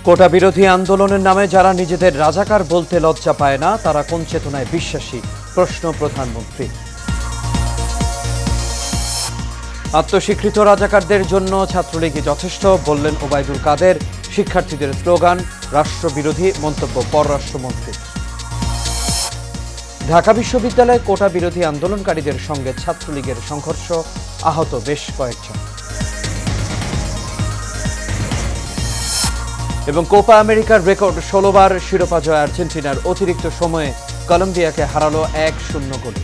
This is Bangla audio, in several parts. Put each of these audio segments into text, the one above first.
কোটা বিরোধী আন্দোলনের নামে যারা নিজেদের রাজাকার বলতে লজ্জা পায় না তারা কোন চেতনায় বিশ্বাসী? প্রশ্ন প্রধানমন্ত্রী। আত্মস্বীকৃত রাজাকারদের জন্য ছাত্রলীগই যথেষ্ট বললেন ওবায়দুল কাদের। শিক্ষার্থীদের স্লোগান রাষ্ট্রবিরোধী মন্তব্য পররাষ্ট্রমন্ত্রী। ঢাকা বিশ্ববিদ্যালয়ে কোটা বিরোধী আন্দোলনকারীদের সঙ্গে ছাত্রলীগের সংঘর্ষ, আহত বেশ কয়েকজন। এবং কোপা আমেরিকার রেকর্ড 16 বার শিরোপা জয় আর্জেন্টিনার অতিরিক্ত সময়ে কলম্বিয়াকে হারালো 1-0 গোলে।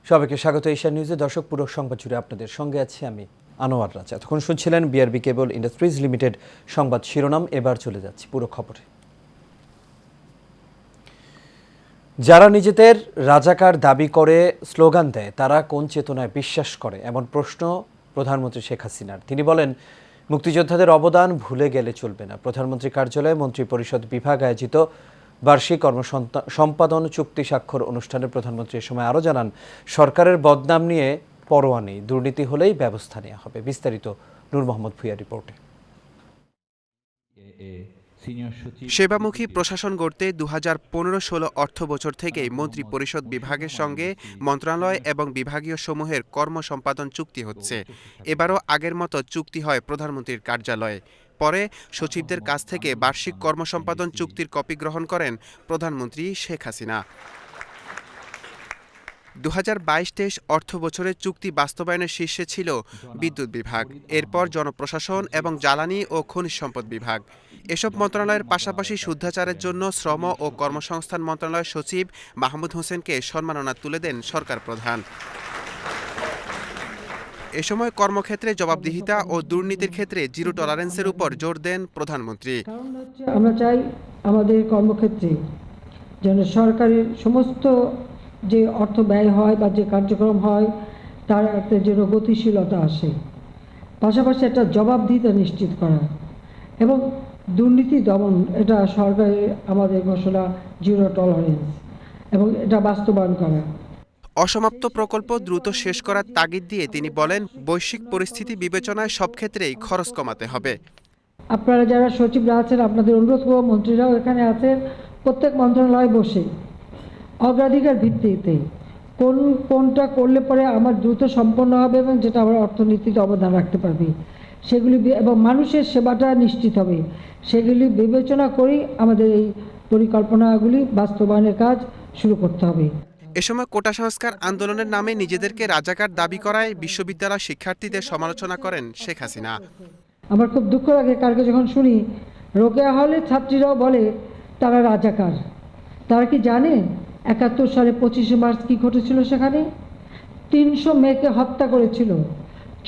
সবাইকে স্বাগত এশিয়া নিউজে। দর্শক, পুরো সংবাদ জুড়ে আপনাদের সঙ্গে আছি আমি আনোয়ার রাজা। এতক্ষণ শুনছিলেন বিআরবি কেবল ইন্ডাস্ট্রিজ লিমিটেড সংবাদ শিরোনাম। এবার চলে যাচ্ছি পুরো খবরে। যারা নিজেদের রাজাকার দাবি করে স্লোগান দেয় তারা কোন চেতনায় বিশ্বাস করে, এমন প্রশ্ন প্রধানমন্ত্রী শেখ হাসিনার। তিনি বলেন, মুক্তিযোদ্ধাদের অবদান ভুলে গেলে চলবে না। প্রধানমন্ত্রী কার্যালয়ে মন্ত্রী পরিষদ বিভাগ আয়োজিত বার্ষিক কর্মসম্পাদন চুক্তি স্বাক্ষর অনুষ্ঠানে প্রধানমন্ত্রী এ সময় আরও জানান, সরকারের বদনাম নিয়ে পরোয়া নেই, দুর্নীতি হলেই ব্যবস্থা নেওয়া হবে। বিস্তারিত নূর মোহাম্মদ ভূঁইয়ার রিপোর্টে। সেবামুখী প্রশাসন গড়তে 2015-16 অর্থ বছর থেকেই মন্ত্রী পরিষদ বিভাগের সঙ্গে মন্ত্রণালয় এবং বিভাগীয় সমূহের কর্ম সম্পাদন চুক্তি হচ্ছে। এবারও আগের মতো চুক্তি হয় প্রধানমন্ত্রীর কার্যালয়ে। পরে সচিবদের কাছ থেকে বার্ষিক কর্মসম্পাদন চুক্তির কপি গ্রহণ করেন প্রধানমন্ত্রী শেখ হাসিনা। 2022-23 অর্থ বছরের চুক্তি বাস্তবায়নের শীর্ষে ছিল বিদ্যুৎ বিভাগ, এরপর জনপ্রশাসন এবং জ্বালানি ও খনিজ সম্পদ বিভাগ। এসব মন্ত্রণালয়ের পাশাপাশি শুদ্ধাচারের জন্য শ্রম ও কর্মসংস্থান মন্ত্রণালয়ের সচিব মাহমুদ হোসেনকে সম্মাননা তুলে দেন সরকার প্রধান। এ সময় কর্মক্ষেত্রে জবাবদিহিতা ও দুর্নীতির ক্ষেত্রে জিরো টলারেন্সের উপর জোর দেন প্রধানমন্ত্রী। আমরা চাই আমাদের কর্মক্ষেত্রে যেন সরকারের সমস্ত যে অর্থ ব্যয় হয় বা যে কার্যক্রম হয় তার একটা যেন গতিশীলতা আসে, পাশাপাশি একটা জবাবদিহিতা নিশ্চিত করা এবং দুর্নীতি দমন, এটা সরকারের আমাদের ঘোষণা জিরো টলারেন্স, এবং এটা বাস্তবায়ন করা। অসমাপ্ত প্রকল্প দ্রুত শেষ করার তাগিদ দিয়ে তিনি বলেন, বৈশ্বিক পরিস্থিতি বিবেচনায় সব ক্ষেত্রেই খরচ কমাতে হবে। আপনারা যারা সচিবরা আছেন, আপনাদের অনুরোধ করব, মন্ত্রীরাও এখানে আছেন, প্রত্যেক মন্ত্রণালয়ে বসে অগ্রাধিকার ভিত্তিতে কোনটা করলে পরে আমার দ্রুত সম্পন্ন হবে এবং যেটা আমরা অর্থনীতিতে অবদান রাখতে পারবে সেগুলি, এবং মানুষের সেবাটা নিশ্চিত হবে, সেগুলি বিবেচনা করেই আমাদের এই পরিকল্পনাগুলি বাস্তবায়নের কাজ শুরু করতে হবে। এ সময় কোটা সংস্কার আন্দোলনের নামে নিজেদেরকে রাজাকার দাবি করায় বিশ্ববিদ্যালয় শিক্ষার্থীদের সমালোচনা করেন শেখ হাসিনা। আমার খুব দুঃখ লাগে কালকে যখন শুনি রোকেয়া হলে ছাত্রীরাও বলে তারা রাজাকার। তারা কি জানে 71 সালে 25শে মার্চ কী ঘটেছিল? সেখানে 300 মেয়েকে হত্যা করেছিল,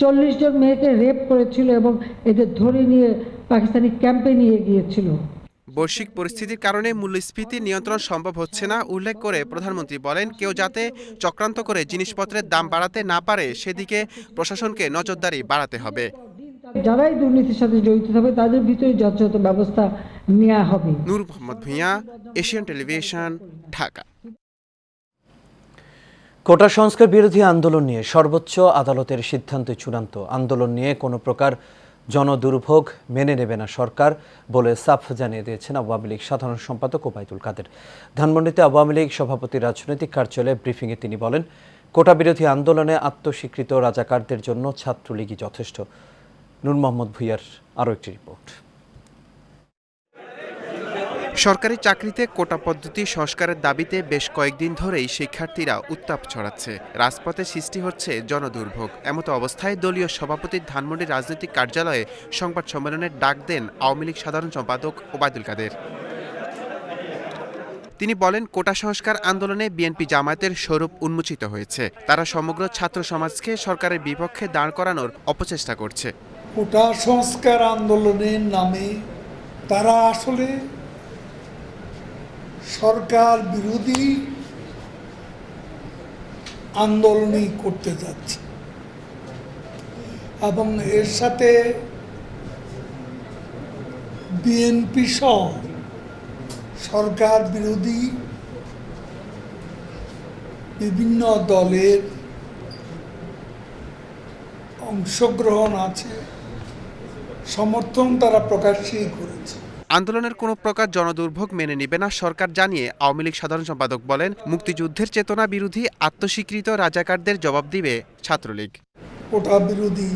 40 জন মেয়েকে রেপ করেছিল এবং এদের ধরে নিয়ে পাকিস্তানি ক্যাম্পে নিয়ে গিয়েছিল। বৈশ্বিক পরিস্থিতির কারণে মূল্যস্ফীতি নিয়ন্ত্রণ সম্ভব হচ্ছে না উল্লেখ করে প্রধানমন্ত্রী বলেন, কেউ যাতে চক্রান্ত করে জিনিসপত্রের দাম বাড়াতে না পারে সেদিকে প্রশাসনকে নজরদারি বাড়াতে হবে। যারাই দুর্নীতির সাথে জড়িত হবে তাদের ভিতরে যথাযথ ব্যবস্থা নেওয়া হবে। নূর মোহাম্মদ ভূঁইয়া, এশিয়ান টেলিভিশন, ঢাকা। কোটা সংস্কার বিরোধী আন্দোলন নিয়ে সর্বোচ্চ আদালতের সিদ্ধান্ত চূড়ান্ত। আন্দোলন নিয়ে কোনো প্রকার জনদুর্ভোগ মেনে নেবে না সরকার বলে সাফ জানিয়ে দিয়েছেন আওয়ামী লীগ সাধারণ সম্পাদক ওবায়দুল কাদের। ধানমন্ডিতে আওয়ামী লীগ সভাপতির রাজনৈতিক কার্যালয়ে ব্রিফিংয়ে তিনি বলেন, কোটা বিরোধী আন্দোলনে আত্মস্বীকৃত রাজাকারদের জন্য ছাত্রলীগই যথেষ্ট। নূর মোহাম্মদ ভূঁইয়ার আরও একটি রিপোর্ট। সরকারি চাকরিতে কোটা পদ্ধতি সংস্কারের দাবিতে বেশ কয়েকদিন ধরেই শিক্ষার্থীরা উত্তাপ ছড়াচ্ছে। রাজপথে সৃষ্টি হচ্ছে জনদুর্ভোগ। এমতো অবস্থায় দলীয় সভাপতির ধানমন্ডি রাজনৈতিক কার্যালয়ে সংবাদ সম্মেলনের ডাক দেন আওয়ামী লীগ সাধারণ সম্পাদক ওবায়দুল কাদের। তিনি বলেন, কোটা সংস্কার আন্দোলনে বিএনপি জামায়াতের স্বরূপ উন্মোচিত হয়েছে। তারা সমগ্র ছাত্র সমাজকে সরকারের বিপক্ষে দাঁড় করানোর অপচেষ্টা করছে। কোটা সংস্কার আন্দোলনের নামে তারা আসলে সরকার বিরোধী আন্দোলনই করতে যাচ্ছে এবং এর সাথে বিএনপি সহ সরকার বিরোধী বিভিন্ন দলের অংশগ্রহণ আছে, সমর্থন তারা প্রকাশ্যই করেছে। আন্দোলনের কোনো প্রকার জনদুর্ভোগ মেনে নেবে না সরকার জানিয়ে আওয়ামী লীগ সাধারণ সম্পাদক বলেন, মুক্তিযুদ্ধের চেতনা বিরোধী আত্মস্বীকৃত রাজাকারদের জবাব দিবে ছাত্রলীগ। কোটা বিরোধী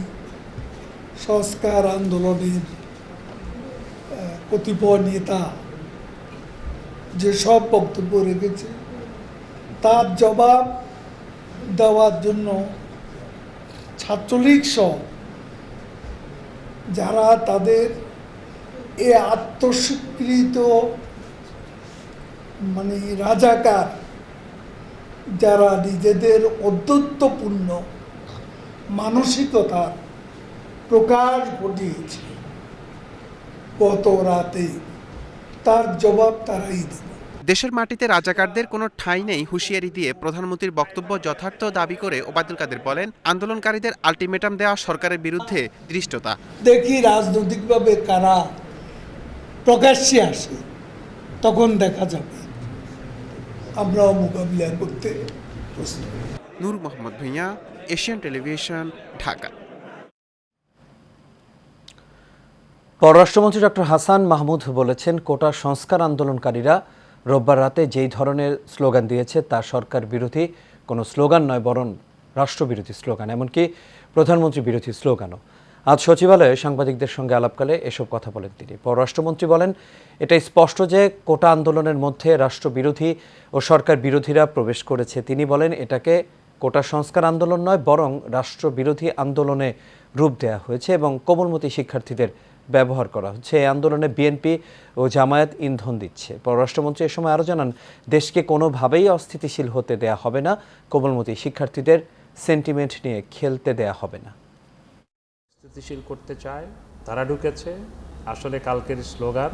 সংস্কার আন্দোলনের কতিপয় নেতা যেসব বক্তব্য রেখেছে তার জবাব দেওয়ার জন্য ছাত্রলীগ সহ যারা তাদের এ আত্মস্বীকৃত রাজাকার, যারা নিজেদের অদ্যত্বপূর্ণ মানসিকতার প্রকাশ ঘটিয়েছে গত রাতে, তার জবাব তারাই দেবে। দেশের মাটিতে রাজাকারদের কোনো ঠাঁই নেই হুঁশিয়ারি দিয়ে প্রধানমন্ত্রীর বক্তব্য যথার্থ দাবি করে ওবায়দুল কাদের বলেন, আন্দোলনকারীদের আলটিমেটাম দেওয়া সরকারের বিরুদ্ধে ধৃষ্টতা। দেখি রাজনৈতিকভাবে কারা প্রকাশ্যে আসে, তখন দেখা যাবে, আমরাও মোকাবিলা করতে প্রস্তুত। নূর মোহাম্মদ ভূঁইয়া, এশিয়ান টেলিভিশন, ঢাকা। পররাষ্ট্রমন্ত্রী ডক্টর হাসান মাহমুদ বলেছেন, কোটা সংস্কার আন্দোলনকারীরা রোববার রাতে যেই ধরনের স্লোগান দিয়েছে তা সরকার বিরোধী কোনো স্লোগান নয়, বরং রাষ্ট্রবিরোধী স্লোগান, এমনকি প্রধানমন্ত্রী বিরোধী স্লোগানও। আজ সচিবালয়ে সাংবাদিকদের সঙ্গে আলাপকালে এসব কথা বলেন তিনি। পররাষ্ট্রমন্ত্রী বলেন, এটা স্পষ্ট যে কোটা আন্দোলনের মধ্যে রাষ্ট্রবিরোধী ও সরকার বিরোধীরা প্রবেশ করেছে। তিনি বলেন, এটাকে কোটা সংস্কার আন্দোলন নয়, বরং রাষ্ট্রবিরোধী আন্দোলনে রূপ দেওয়া হয়েছে এবং কোমলমতি শিক্ষার্থীদের ব্যবহার করা হচ্ছে। এই আন্দোলনে বিএনপি ও জামায়াত ইন্ধন দিচ্ছে। পররাষ্ট্রমন্ত্রী এ সময় আরও জানান, দেশকে কোনোভাবেই অস্থিতিশীল হতে দেয়া হবে না, কোমলমতি শিক্ষার্থীদের সেন্টিমেন্ট নিয়ে খেলতে দেয়া হবে না। স্থিতিশীল করতে চায় তারা ঢুকেছে। আসলে কালকের স্লোগান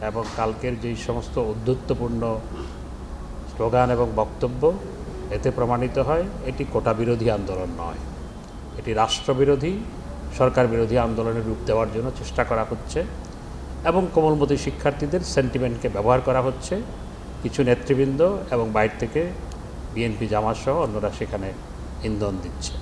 এবং কালকের যেই সমস্ত উদ্ধত্তপূর্ণ স্লোগান এবং বক্তব্য, এতে প্রমাণিত হয় এটি কোটা বিরোধী আন্দোলন নয়, এটি রাষ্ট্রবিরোধী সরকার বিরোধী আন্দোলনের রূপ দেওয়ার জন্য চেষ্টা করা হচ্ছে এবং কোমলমতি শিক্ষার্থীদের সেন্টিমেন্টকে ব্যবহার করা হচ্ছে। কিছু নেতৃবৃন্দ এবং বাইরে থেকে বিএনপি জামাত সহ অন্যরা সেখানে ইন্ধন দিচ্ছে।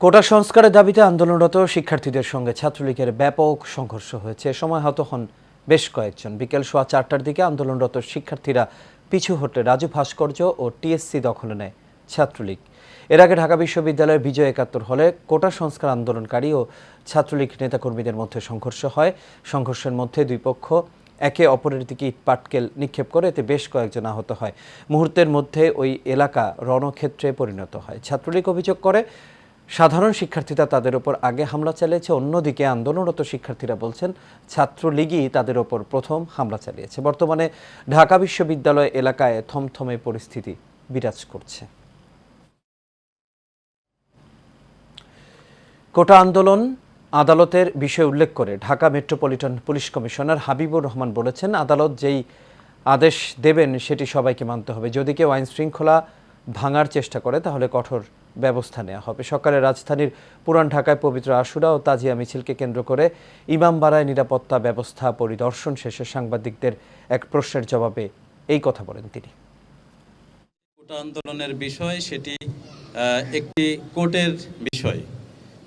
কোটা সংস্কারের দাবিতে আন্দোলনরত শিক্ষার্থীদের সঙ্গে ছাত্রলীগের ব্যাপক সংঘর্ষ হয়েছে। এ সময় আহত হন বেশ কয়েকজন। বিকেল 4:15টার দিকে আন্দোলনরত শিক্ষার্থীরা পিছু হটে রাজু ভাস্কর্য ও টিএসসি দখলে নেয় ছাত্রলীগ। এর আগে ঢাকা বিশ্ববিদ্যালয়ের বিজয় ৭১ হলে কোটা সংস্কার আন্দোলনকারী ও ছাত্রলীগ নেতাকর্মীদের মধ্যে সংঘর্ষ হয়। সংঘর্ষের মধ্যে দুই পক্ষ একে অপরের দিকে ইট পাটকেল নিক্ষেপ করে, এতে বেশ কয়েকজন আহত হয়। মুহূর্তের মধ্যে ওই এলাকা রণক্ষেত্রে পরিণত হয়। ছাত্রলীগ অভিযোগ করে, সাধারণ শিক্ষার্থীরা তাদের ওপর আগে হামলা চালিয়েছে। অন্যদিকে আন্দোলনরত শিক্ষার্থীরা বলছেন, ছাত্রলীগই তাদের ওপর প্রথম হামলা চালিয়েছে। বর্তমানে ঢাকা বিশ্ববিদ্যালয় এলাকায় থমথমে পরিস্থিতি বিরাজ করছে। কোটা আন্দোলন আদালতের বিষয় উল্লেখ করে Dhaka metropolitan police commissioner Habibur Rahman বলেছেন, আদালত যেই আদেশ দেবেন সেটি সবাইকে মানতে হবে। যদি কেউ আইন শৃঙ্খলা ভাঙার চেষ্টা করে তাহলে কঠোর ব্যবস্থা নেওয়া হবে। সকালে রাজধানীর পুরান ঢাকায় পবিত্র আশুরা ও তাজিয়া মিছিলকে কেন্দ্র করে ইমামবাড়ায় নিরাপত্তা ব্যবস্থা পরিদর্শন শেষে সাংবাদিকদের এক প্রশ্নের জবাবে এই কথা বলেন তিনি। কোটা আন্দোলনের বিষয় সেটি একটি কোর্টের বিষয়,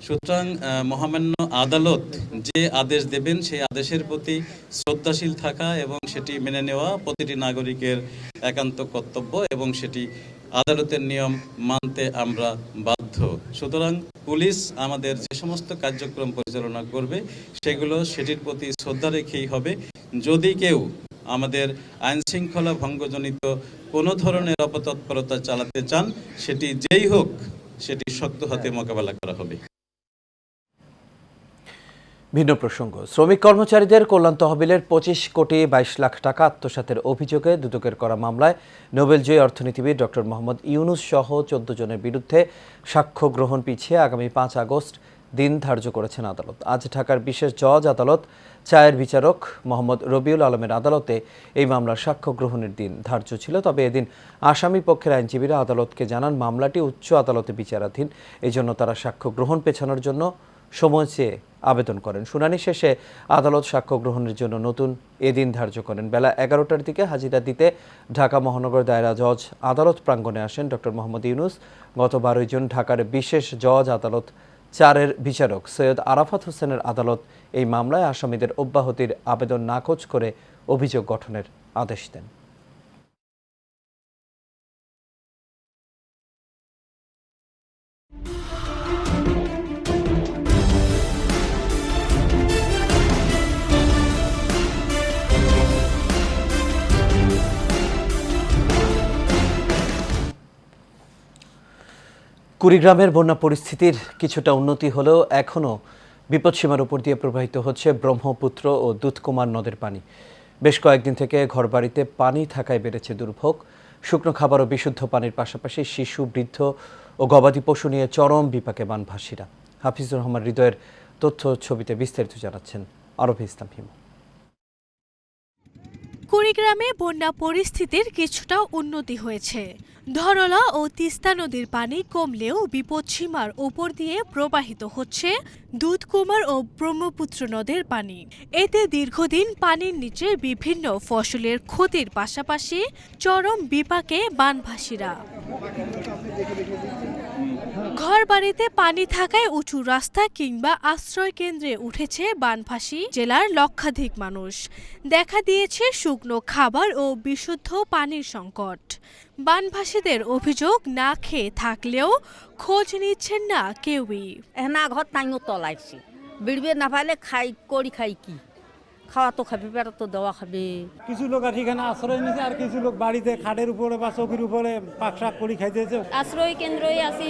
সুতরাং মহামান্য আদালত যে আদেশ দেবেন সেই আদেশের প্রতি শ্রদ্ধাশীল থাকা এবং সেটি মেনে নেওয়া প্রতিটি নাগরিকের একান্ত কর্তব্য এবং সেটি আদালতের নিয়ম মানতে আমরা বাধ্য। সুতরাং পুলিশ আমাদের যে সমস্ত কার্যক্রম পরিচালনা করবে সেগুলো সেটির প্রতি শ্রদ্ধা রেখেই হবে। যদি কেউ আমাদের আইন শৃঙ্খলা ভঙ্গজনিত কোনো ধরনের অপতৎপরতা চালাতে চান, সেটি যেই হোক সেটি শক্ত হাতে মোকাবেলা করা হবে। ভিন্ন প্রসঙ্গ, শ্রমিক কর্মচারীদের কল্যাণ তহবিলের 25 কোটি 22 লাখ টাকা আত্মসাতের অভিযোগে দুদকের করা মামলায় নোবেলজয়ী অর্থনীতিবিদ ডক্টর মোহাম্মদ ইউনুস সহ 14 জনের বিরুদ্ধে সাক্ষ্য গ্রহণ পিছিয়ে আগামী 5 আগস্ট দিন ধার্য করেছেন আদালত। আজ ঢাকার বিশেষ জজ আদালত 4 বিচারক মোহাম্মদ রবিউল আলমের আদালতে এই মামলার সাক্ষ্য গ্রহণের দিন ধার্য ছিল। তবে এদিন আসামি পক্ষের আইনজীবীরা আদালতকে জানান, মামলাটি উচ্চ আদালতে বিচারাধীন, এই জন্য তারা সাক্ষ্য গ্রহণ পেছানোর জন্য সময় চেয়ে আবেদন করেন। শুনানি শেষে আদালত সাক্ষ্য গ্রহণের জন্য নতুন এদিন ধার্য করেন। বেলা 11টার দিকে হাজিরা দিতে ঢাকা মহানগর দায়রা জজ আদালত প্রাঙ্গণে আসেন ডক্টর মোহাম্মদ ইউনুস। গত 12 জুন ঢাকার বিশেষ জজ আদালত 4-এর বিচারক সৈয়দ আরাফাত হোসেনের আদালত এই মামলায় আসামিদের অব্যাহতির আবেদন নাকচ করে অভিযোগ গঠনের আদেশ দেন। কুড়িগ্রামের বন্যা পরিস্থিতির কিছুটা উন্নতি হলেও এখনও বিপদসীমার উপর দিয়ে প্রবাহিত হচ্ছে ব্রহ্মপুত্র ও দুধকুমার নদের পানি। বেশ কয়েকদিন থেকে ঘরবাড়িতে পানি থাকায় বেড়েছে দুর্ভোগ। শুকনো খাবার ও বিশুদ্ধ পানির পাশাপাশি শিশু, বৃদ্ধ ও গবাদি পশু নিয়ে চরম বিপাকে বানভাসীরা। হাফিজুর রহমান হৃদয়ের তথ্য ছবিতে বিস্তারিত জানাচ্ছেন আরফে ইসলাম হিমু। কুড়িগ্রামে বন্যা পরিস্থিতির কিছুটা উন্নতি হয়েছে। ধরলা ও তিস্তা নদীর পানি কমলেও বিপদসীমার উপর দিয়ে প্রবাহিত হচ্ছে দুধকুমার ও ব্রহ্মপুত্র নদের পানি। এতে দীর্ঘদিন পানির নিচে বিভিন্ন ফসলের ক্ষতির পাশাপাশি চরম বিপাকে বানভাসীরা। ঘরবাড়িতে পানি থাকায় উঁচু রাস্তা কিংবা আশ্রয় কেন্দ্রে উঠেছে বানভাসী জেলার লক্ষাধিক মানুষ। দেখা দিয়েছে শুকনো খাবার ও বিশুদ্ধ পানির সংকট। বানভাসীদের অভিযোগ, না খেয়ে থাকলেও খোঁজ নিচ্ছেন না কেউই। না ঘর টাইমও তলাইছি বিড়বে না পাইলে খাই কি খাওয়া তো খাবে, পেটা তো দেওয়া খাবে। কিছু লোক আর এখানে আশ্রয় নিয়েছে, আর কিছু লোক বাড়িতে খাটের উপরে বা চৌকির উপরে পাক শাক করে খাইতেছে। আশ্রয় কেন্দ্রই আছি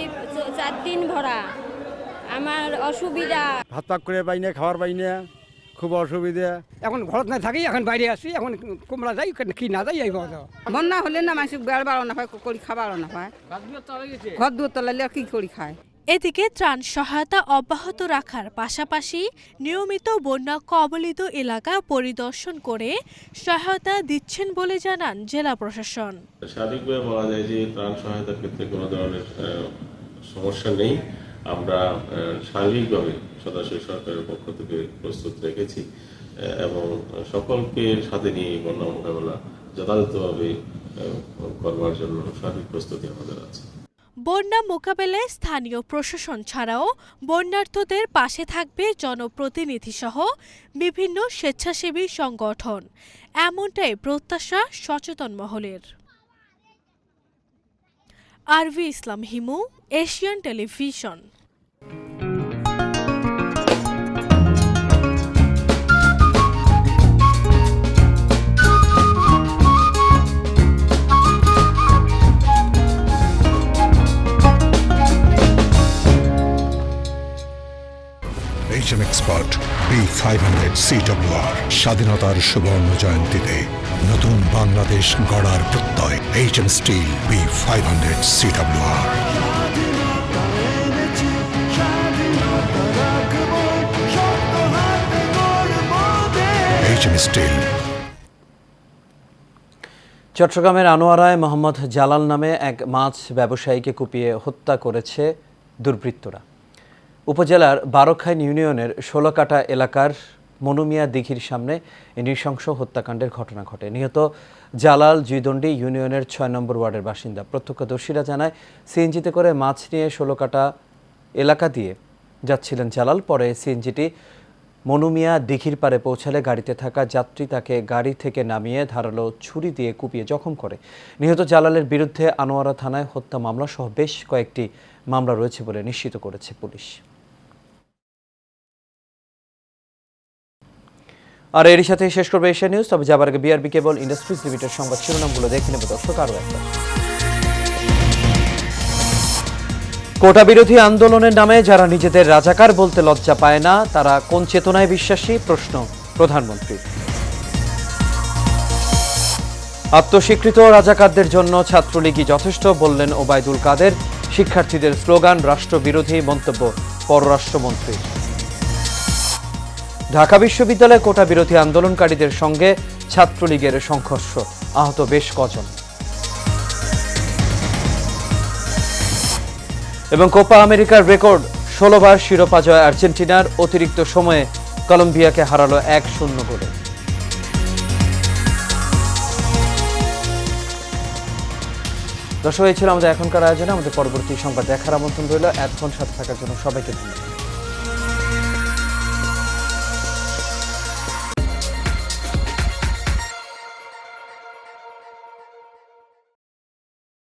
4 দিন ভরা, আমার অসুবিধা। ভাত পাক করে পাই না, খাওয়ার পাই না, খুব অসুবিধা। এখন ঘরত না থাকি, এখন বাইরে আসি, এখন কুমড়া যাই কি না যাই এই বন্যা হলে না মানুষ বেড় বাড়ো না পায়, করি খাবারও না পায়, ঘর দুয়ার তলালে কি করি খায়। এদিকে ত্রাণ সহায়তা অব্যাহত রাখার পাশাপাশি নিয়মিত বন্যা কবলিত এলাকা পরিদর্শন করে সহায়তা দিচ্ছেন বলে জানান জেলা প্রশাসন। স্বাভাবিকভাবে বলা যায় যে ত্রাণ সহায়তার ক্ষেত্রে কোনো ধরনের সমস্যা নেই। আমরা সার্বিকভাবে সরাসরি সরকারের পক্ষ থেকে প্রস্তুত রেখেছি এবং সকলকে সাথে নিয়ে বন্যা মোকাবেলা যথাযথভাবে করবার জন্য সার্বিক প্রস্তুতি আমাদের আছে। বন্যা মোকাবেলায় স্থানীয় প্রশাসন ছাড়াও বন্যার্তদের পাশে থাকবে জনপ্রতিনিধি সহ বিভিন্ন স্বেচ্ছাসেবী সংগঠন, এমনটাই প্রত্যাশা সচেতন মহলের। আরভি Islam Himu, Asian Television. HM Expert B500 CWR স্বাধীনতার সুবর্ণ জয়ন্তীতে নতুন বাংলাদেশ গড়ার প্রত্যয়। HM Steel B500 CWR। HM Steel। চট্টগ্রামের আনোয়ারায় মোহাম্মদ জালাল নামে এক মাছ ব্যবসায়ীকে কুপিয়ে হত্যা করেছে দুর্বৃত্তরা। উপজেলার বারখাইন ইউনিয়নের 16 কাটা এলাকার মনুমিয়া দিঘির সামনে এই নৃশংস হত্যাকাণ্ডের ঘটনা ঘটে। নিহত জালাল জুইদণ্ডী ইউনিয়নের 6 নম্বর ওয়ার্ডের বাসিন্দা। প্রত্যক্ষদর্শীরা জানায়, সিএনজিতে করে মাছ নিয়ে 16 কাটা এলাকা দিয়ে যাচ্ছিলেন জালাল। পরে সিএনজিটি মনুমিয়া দিঘির পারে পৌঁছালে গাড়িতে থাকা যাত্রী তাকে গাড়ি থেকে নামিয়ে ধারালো ছুরি দিয়ে কুপিয়ে জখম করে। নিহত জালালের বিরুদ্ধে আনোয়ারা থানায় হত্যা মামলা সহ বেশ কয়েকটি মামলা রয়েছে বলে নিশ্চিত করেছে পুলিশ। আর এরই সাথে শেষ করবে এশিয়া নিউজ। তবে যাবার আগে বিআরবি কেবল ইন্ডাস্ট্রিজ লিমিটেড সংবাদ শিরোনামগুলো দেখে নেব দর্শক। আরও একবার, কোটা বিরোধী আন্দোলনের নামে যারা নিজেদের রাজাকার বলতে লজ্জা পায় না, তারা কোন চেতনায় বিশ্বাসী? প্রশ্ন প্রধানমন্ত্রী। আত্মস্বীকৃত রাজাকারদের জন্য ছাত্রলীগই যথেষ্ট বললেন ওবায়দুল কাদের। শিক্ষার্থীদের স্লোগান রাষ্ট্রবিরোধী মন্তব্য পররাষ্ট্রমন্ত্রী। ঢাকা বিশ্ববিদ্যালয়ে কোটা বিরোধী আন্দোলনকারীদের সঙ্গে ছাত্রলীগের সংঘর্ষ, আহত বেশ কজন। এবং কোপা আমেরিকার রেকর্ড 16বার শিরোপা জয় আর্জেন্টিনার, অতিরিক্ত সময়ে কলম্বিয়াকে হারালো 1-0 গোলে। দর্শক, এই ছিল আমাদের এখনকার আয়োজনে। আমাদের পরবর্তী সংবাদ দেখার আমন্ত্রণ রইল। এতক্ষণ সাথে থাকার জন্য সবাইকে ধন্যবাদ।